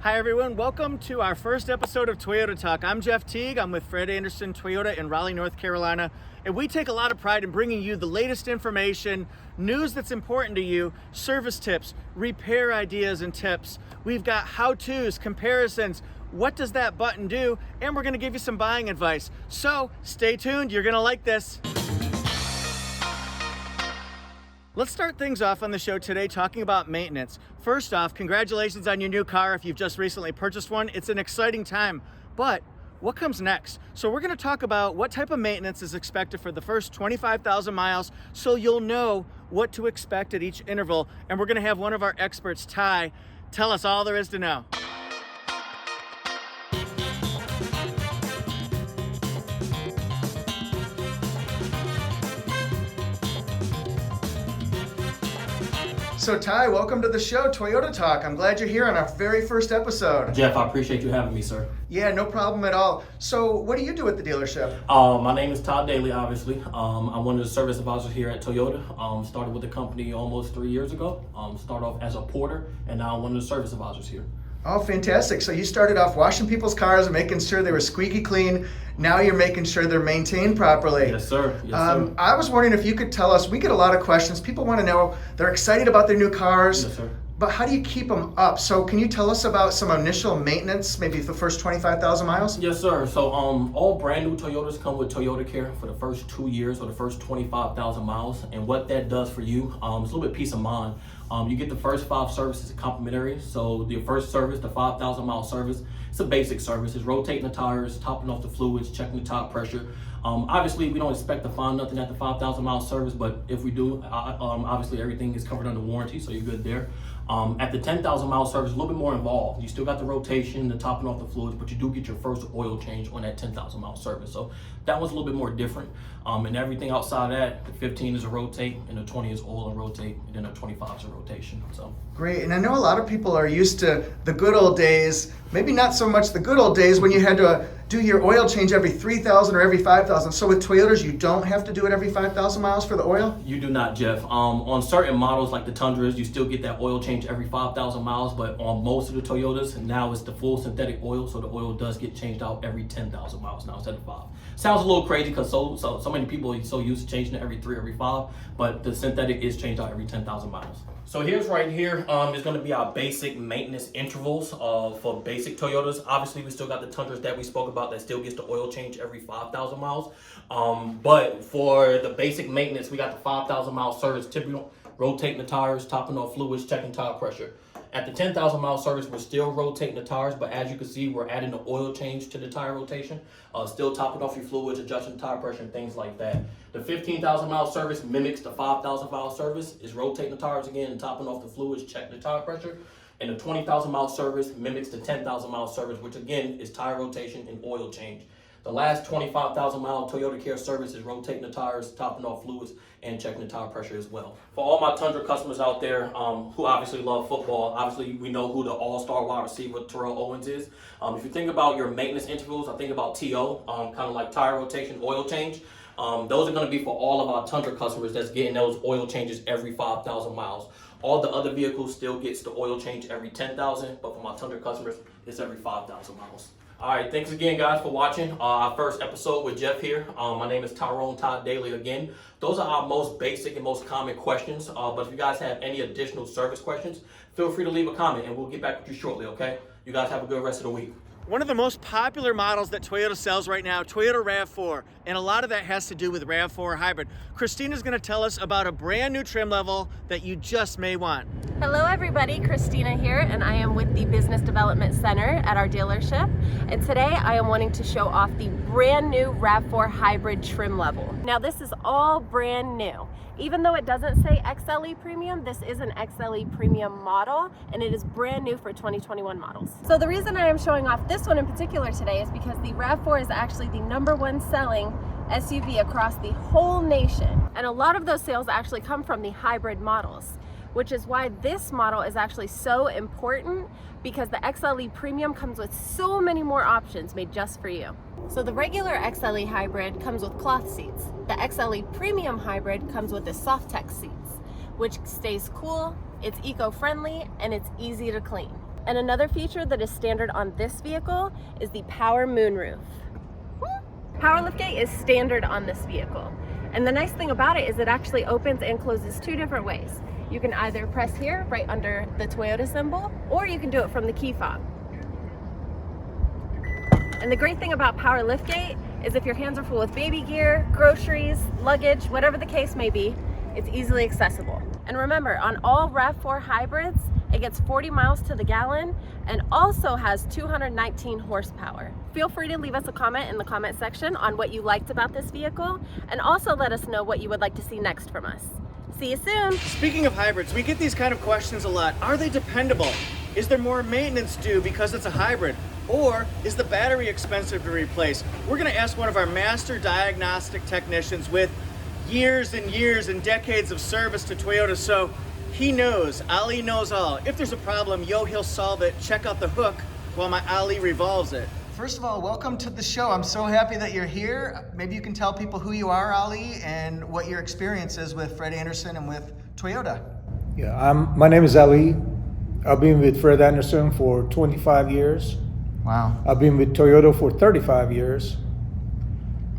Hi everyone, welcome to our first episode of Toyota Talk. I'm Jeff Teague, I'm with Fred Anderson Toyota in Raleigh, North Carolina, and we take a lot of pride in bringing you the latest information, news that's important to you, service tips, repair ideas and tips. We've got how-tos, comparisons, what does that button do, and we're gonna give you some buying advice. So stay tuned, you're gonna like this. Let's start things off on the show today talking about maintenance. First off, congratulations on your new car if you've just recently purchased one. It's an exciting time, but what comes next? So we're gonna talk about what type of maintenance is expected for the first 25,000 miles so you'll know what to expect at each interval. And we're gonna have one of our experts, Ty, tell us all there is to know. So Ty, welcome to the show, Toyota Talk. I'm glad you're here on our very first episode. Jeff, I appreciate you having me, sir. Yeah, no problem at all. So what do you do at the dealership? My name is Todd Daly, obviously. I'm one of the service advisors here at Toyota. Started with the company almost 3 years ago. Started off as a porter, and now I'm one of the service advisors here. Oh, fantastic. So you started off washing people's cars and making sure they were squeaky clean. Now you're making sure they're maintained properly. Yes, sir. Yes, sir. I was wondering if you could tell us, we get a lot of questions. People want to know, they're excited about their new cars. Yes, sir. But how do you keep them up? So can you tell us about some initial maintenance, maybe the first 25,000 miles? Yes, sir. So all brand new Toyotas come with Toyota Care for the first 2 years or the first 25,000 miles. And what that does for you, it's a little bit peace of mind. You get the first 5 services complimentary. So the first service, the 5,000 mile service, it's a basic service. It's rotating the tires, topping off the fluids, checking the top pressure. Obviously, we don't expect to find nothing at the 5,000 mile service, but if we do, obviously everything is covered under warranty, so you're good there. At the 10,000 mile service, a little bit more involved. You still got the rotation, the topping off the fluids, but you do get your first oil change on that 10,000 mile service. So that one's a little bit more different. And everything outside of that, the 15 is a rotate, and the 20 is oil and rotate, and then the 25 is a rotation. So great. And I know a lot of people are used to the good old days, maybe not so much the good old days when you had to do your oil change every 3,000 or every 5,000. So with Toyotas, you don't have to do it every 5,000 miles for the oil? You do not, Jeff. On certain models like the Tundras, you still get that oil change every 5,000 miles, but on most of the Toyotas, now it's the full synthetic oil, so the oil does get changed out every 10,000 miles now instead of 5. Sounds a little crazy because so many people are so used to changing it every 3, every 5, but the synthetic is changed out every 10,000 miles. So here's right here is going to be our basic maintenance intervals for basic Toyotas. Obviously, we still got the Tundras that we spoke about that still gets the oil change every 5,000 miles. But for the basic maintenance, we got the 5,000 mile service, typical rotating the tires, topping off fluids, checking tire pressure. At the 10,000 mile service, we're still rotating the tires, but as you can see, we're adding the oil change to the tire rotation, still topping off your fluids, adjusting tire pressure, and things like that. The 15,000 mile service mimics the 5,000 mile service, is rotating the tires again and topping off the fluids, checking the tire pressure. And the 20,000 mile service mimics the 10,000 mile service, which again is tire rotation and oil change. The last 25,000 mile Toyota Care service is rotating the tires, topping off fluids, and checking the tire pressure as well. For all my Tundra customers out there who obviously love football, obviously we know who the all-star wide receiver Terrell Owens is. If you think about your maintenance intervals, I think about TO, kind of like tire rotation, oil change. Those are going to be for all of our Tundra customers that's getting those oil changes every 5,000 miles. All the other vehicles still gets the oil change every 10,000, but for my Tundra customers, it's every 5,000 miles. All right, thanks again, guys, for watching our first episode with Jeff here. My name is Todd Daly again. Those are our most basic and most common questions, but if you guys have any additional service questions, feel free to leave a comment, and we'll get back with you shortly, okay? You guys have a good rest of the week. One of the most popular models that Toyota sells right now, Toyota RAV4, and a lot of that has to do with RAV4 Hybrid. Christina's going to tell us about a brand new trim level that you just may want. Hello everybody, Christina here, and I am with the Business Development Center at our dealership. And today I am wanting to show off the brand new RAV4 Hybrid trim level. Now this is all brand new. Even though it doesn't say XLE Premium, this is an XLE Premium model, and it is brand new for 2021 models. So the reason I am showing off this one in particular today is because the RAV4 is actually the #1 selling SUV across the whole nation. And a lot of those sales actually come from the hybrid models, which is why this model is actually so important, because the XLE Premium comes with so many more options made just for you. So the regular XLE Hybrid comes with cloth seats. The XLE Premium Hybrid comes with the Softex seats, which stays cool, it's eco-friendly, and it's easy to clean. And another feature that is standard on this vehicle is the power moonroof. Power liftgate is standard on this vehicle. And the nice thing about it is it actually opens and closes two different ways. You can either press here right under the Toyota symbol, or you can do it from the key fob. And the great thing about power liftgate is if your hands are full with baby gear, groceries, luggage, whatever the case may be, it's easily accessible. And remember, on all RAV4 hybrids, it gets 40 miles to the gallon and also has 219 horsepower. Feel free to leave us a comment in the comment section on what you liked about this vehicle, and also let us know what you would like to see next from us. See you soon. Speaking of hybrids, we get these kind of questions a lot. Are they dependable? Is there more maintenance due because it's a hybrid? Or is the battery expensive to replace? We're gonna ask one of our master diagnostic technicians with years and years and decades of service to Toyota, so he knows. Ali knows all. If there's a problem, he'll solve it. Check out the hook while my Ali revolves it. First of all, welcome to the show. I'm so happy that you're here. Maybe you can tell people who you are, Ali, and what your experience is with Fred Anderson and with Toyota. Yeah, my name is Ali. I've been with Fred Anderson for 25 years. Wow. I've been with Toyota for 35 years.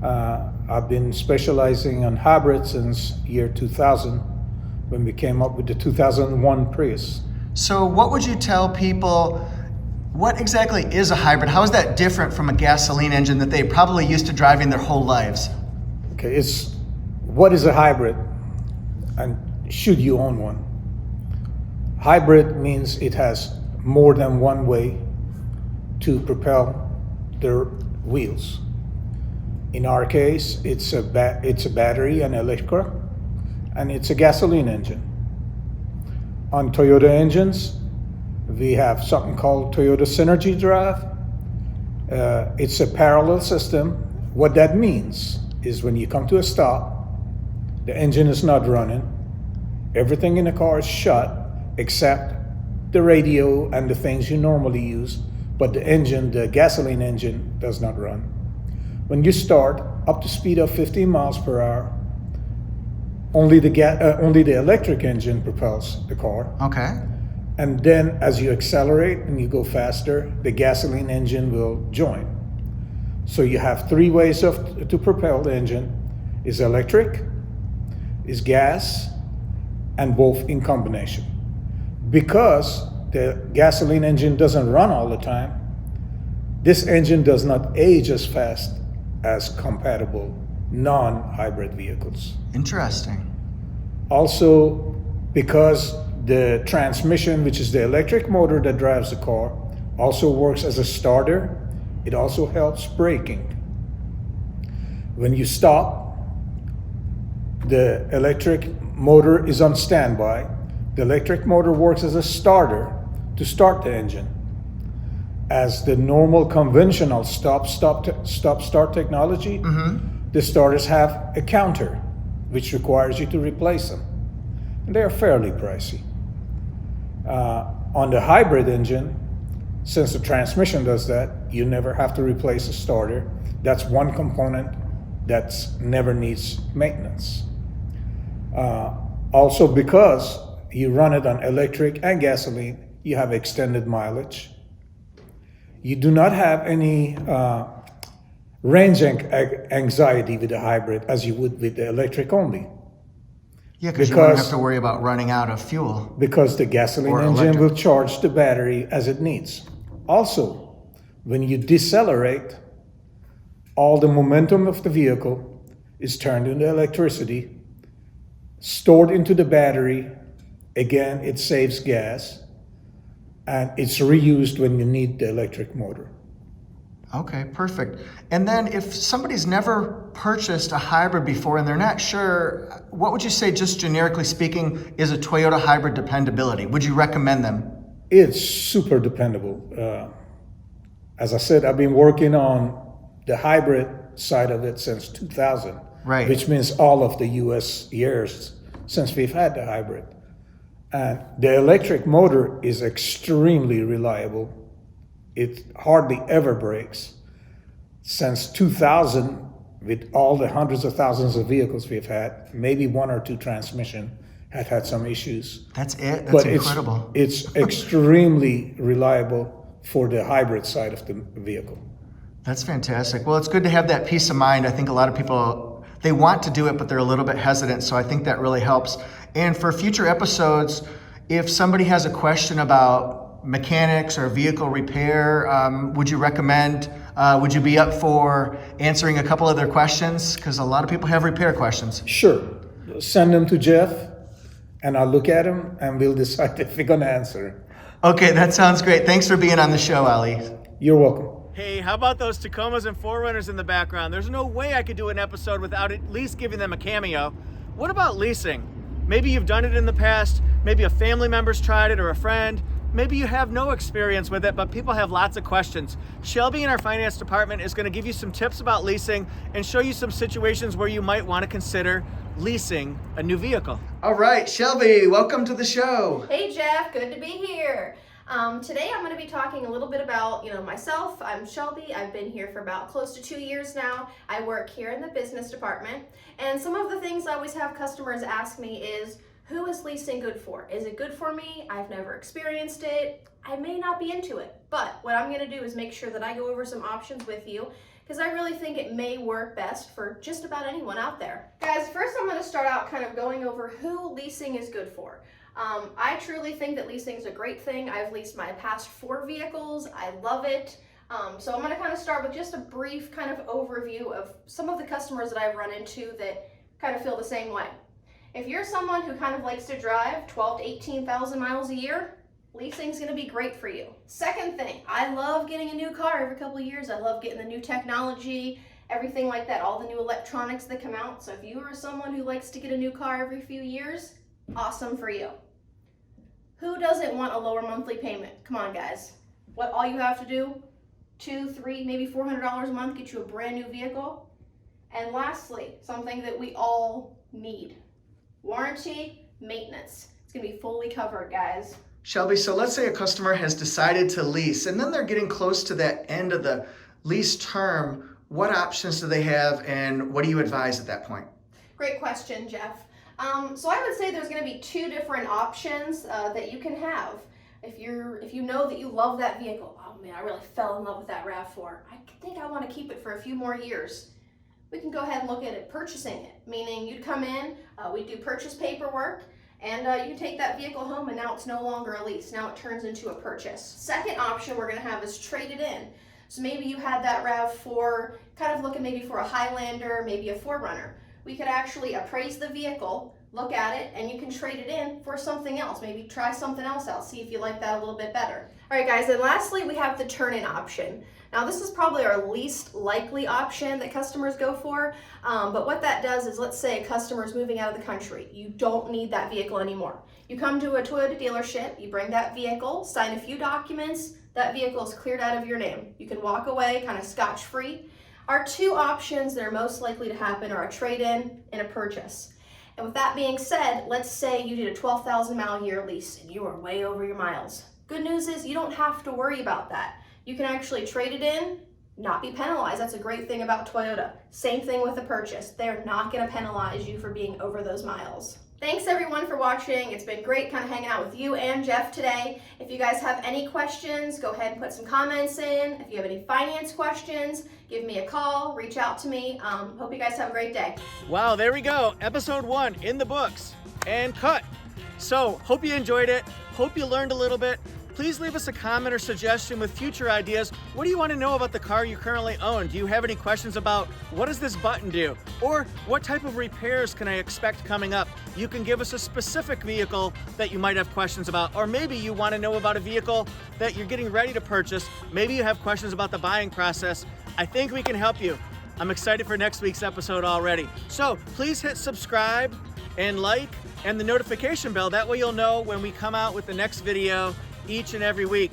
I've been specializing on hybrids since year 2000, when we came up with the 2001 Prius. So what would you tell people, what exactly is a hybrid? How is that different from a gasoline engine that they probably used to driving their whole lives? Okay, what is a hybrid, and should you own one? Hybrid means it has more than one way to propel their wheels. In our case, it's a battery and electric, and it's a gasoline engine. On Toyota engines, we have something called Toyota Synergy Drive. It's a parallel system. What that means is when you come to a stop, the engine is not running, everything in the car is shut except the radio and the things you normally use, but the gasoline engine does not run. When you start up to speed of 15 miles per hour, only the electric engine propels the car. Okay. And then as you accelerate and you go faster, the gasoline engine will join. So you have three ways to propel the engine: is electric, is gas, and both in combination. Because the gasoline engine doesn't run all the time, this engine does not age as fast as compatible non-hybrid vehicles. Interesting. Also, because the transmission, which is the electric motor that drives the car, also works as a starter, it also helps braking. When you stop, the electric motor is on standby. The electric motor works as a starter to start the engine. As the normal conventional stop-start technology, the starters have a counter, which requires you to replace them. And they are fairly pricey. On the hybrid engine, since the transmission does that, you never have to replace a starter. That's one component that never needs maintenance. Also, because you run it on electric and gasoline, you have extended mileage. You do not have any range anxiety with the hybrid as you would with the electric only. Yeah, because you won't have to worry about running out of fuel. Because the gasoline engine will charge the battery as it needs. Also, when you decelerate, all the momentum of the vehicle is turned into electricity, stored into the battery. Again, it saves gas, and it's reused when you need the electric motor. Okay, perfect. And then if somebody's never purchased a hybrid before and they're not sure, what would you say, just generically speaking, is a Toyota hybrid dependability? Would you recommend them? It's super dependable. As I said, I've been working on the hybrid side of it since 2000, right? Which means all of the US years since we've had the hybrid. And the electric motor is extremely reliable. It hardly ever breaks. Since 2000, with all the hundreds of thousands of vehicles we've had, maybe one or two transmission had had some issues. That's it. That's But incredible. it's extremely reliable for the hybrid side of the vehicle. That's fantastic. Well, it's good to have that peace of mind. I think a lot of people, they want to do it, but they're a little bit hesitant. So I think that really helps. And for future episodes, if somebody has a question about mechanics or vehicle repair, would you recommend, would you be up for answering a couple of their questions? Because a lot of people have repair questions. Sure. Send them to Jeff, and I'll look at them, and we'll decide if we're going to answer. Okay, that sounds great. Thanks for being on the show, Ali. You're welcome. Hey, how about those Tacomas and 4Runners in the background? There's no way I could do an episode without at least giving them a cameo. What about leasing? Maybe you've done it in the past, maybe a family member's tried it or a friend. Maybe you have no experience with it, but people have lots of questions. Shelby in our finance department is going to give you some tips about leasing and show you some situations where you might want to consider leasing a new vehicle. All right, Shelby, welcome to the show. Hey Jeff, good to be here. Today I'm going to be talking a little bit about, myself. I'm Shelby. I've been here for about close to 2 years now. I work here in the business department. And some of the things I always have customers ask me is, who is leasing good for? Is it good for me? I've never experienced it. I may not be into it. But what I'm going to do is make sure that I go over some options with you, because I really think it may work best for just about anyone out there. Guys, first I'm going to start out kind of going over who leasing is good for. I truly think that leasing is a great thing. I've leased my past 4 vehicles. I love it. So I'm going to kind of start with just a brief kind of overview of some of the customers that I've run into that kind of feel the same way. If you're someone who kind of likes to drive 12 to 18,000 miles a year, leasing is going to be great for you. Second thing, I love getting a new car every couple of years. I love getting the new technology, everything like that, all the new electronics that come out. So if you are someone who likes to get a new car every few years, awesome for you. Who doesn't want a lower monthly payment? Come on, guys. What all you have to do, $200, $300, maybe $400 a month, get you a brand new vehicle. And lastly, something that we all need, warranty, maintenance. It's gonna be fully covered, guys. Shelby, so let's say a customer has decided to lease and then they're getting close to that end of the lease term. What options do they have and what do you advise at that point? Great question, Jeff. So I would say there's going to be 2 different options that you can have. If you know that you love that vehicle, oh man, I really fell in love with that RAV4. I think I want to keep it for a few more years. We can go ahead and look at it, purchasing it, meaning you'd come in, we do purchase paperwork, and you take that vehicle home and now it's no longer a lease. Now it turns into a purchase. Second option we're going to have is trade it in. So maybe you had that RAV4, kind of looking maybe for a Highlander, maybe a 4Runner. We could actually appraise the vehicle, look at it, and you can trade it in for something else. Maybe try something else out, see if you like that a little bit better. All right, guys, and lastly, we have the turn-in option. Now, this is probably our least likely option that customers go for, but what that does is, let's say a customer is moving out of the country. You don't need that vehicle anymore. You come to a Toyota dealership, you bring that vehicle, sign a few documents, that vehicle is cleared out of your name. You can walk away kind of scotch-free. Our 2 options that are most likely to happen are a trade-in and a purchase. And with that being said, let's say you did a 12,000 mile a year lease and you are way over your miles. Good news is you don't have to worry about that. You can actually trade it in, not be penalized. That's a great thing about Toyota. Same thing with a purchase. They're not going to penalize you for being over those miles. Thanks everyone for watching. It's been great kind of hanging out with you and Jeff today. If you guys have any questions, go ahead and put some comments in. If you have any finance questions, give me a call, reach out to me. Hope you guys have a great day. Wow, there we go. Episode 1 in the books and cut. So, hope you enjoyed it. Hope you learned a little bit. Please leave us a comment or suggestion with future ideas. What do you want to know about the car you currently own? Do you have any questions about what does this button do? Or what type of repairs can I expect coming up? You can give us a specific vehicle that you might have questions about. Or maybe you want to know about a vehicle that you're getting ready to purchase. Maybe you have questions about the buying process. I think we can help you. I'm excited for next week's episode already. So please hit subscribe and like and the notification bell. That way you'll know when we come out with the next video each and every week.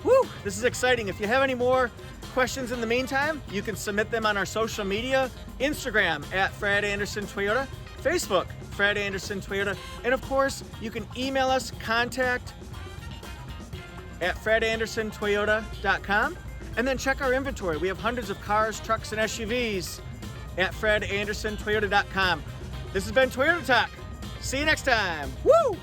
Woo, this is exciting. If you have any more questions in the meantime, you can submit them on our social media, Instagram at Fred Anderson Toyota, Facebook, Fred Anderson Toyota, and of course, you can email us, contact at fredandersontoyota.com, and then check our inventory. We have hundreds of cars, trucks, and SUVs at fredandersontoyota.com. This has been Toyota Talk. See you next time. Woo!